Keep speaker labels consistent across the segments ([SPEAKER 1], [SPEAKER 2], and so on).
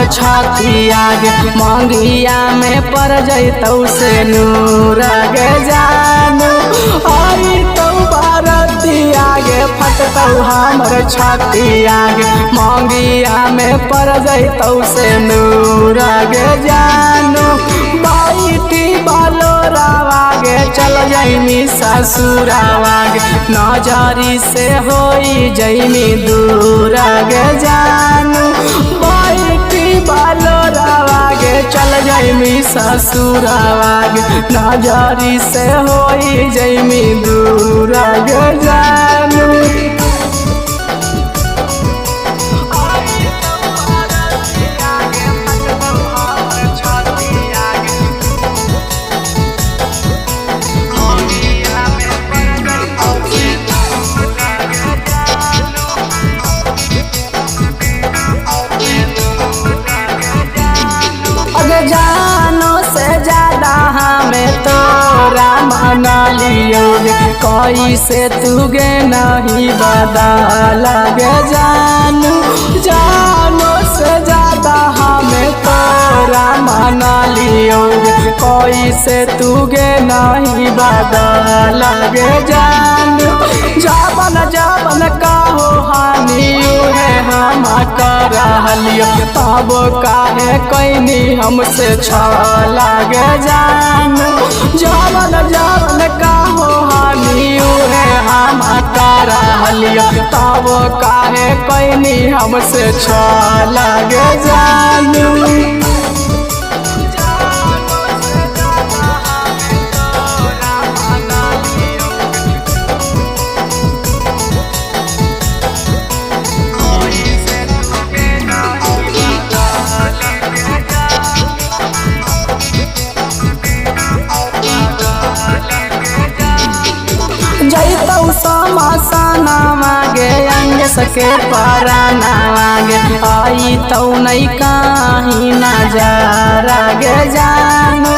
[SPEAKER 1] हमर छाती आगे मंगिया में पड़ जैतौ से नूर गे जानू आई तो बारती आगे फटतौ हमर छाती आगे मंगिया में पड़ जैतौ से नूर गे जानू बैठी बालोरावागे चल जैमी ससुरावागे नजरी से होई जैमी दूर गे जानू बैठी बालोरावागे चल जैमी ससुरावागे नजरी से होई जैमी दूर गे जानू। जानो से ज्यादा हमें तोरा मना लियोगे कैसे तुगे नहीं बदल गे जानू जानो से ज्यादा हमें तोरा मना लियोगे कैसे तुगे नहीं बदल गे जानू जाबन जाबन काहो हानि है हम कर लियो तब काहे कैनी हमसे छला गे जानू जावन जावन काहो हानि है हम कर लियो तब काहे कैनी हमसे छला गे जानू। जैतौ समासाना मागे अंग सके पराना मागे आई तौ नहीं कहीं नजारा गे जानू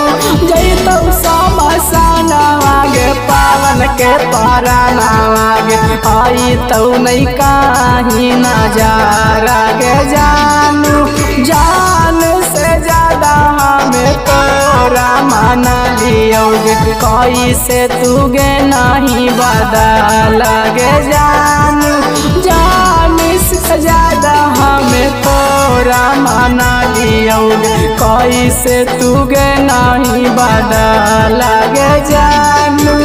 [SPEAKER 1] जैतौ समासाना मागे पावन के पराना मागे आई तौ नहीं कहीं नजारा गे जानू जान से ज्यादा हमें तोरा माना लियोगे कैसे तुगे नहीं बदल गे जानू जान से ज्यादा हमें तोरा माना लियोगे कैसे तुगे नहीं बदल गे जानू।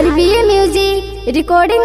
[SPEAKER 2] RBA music recording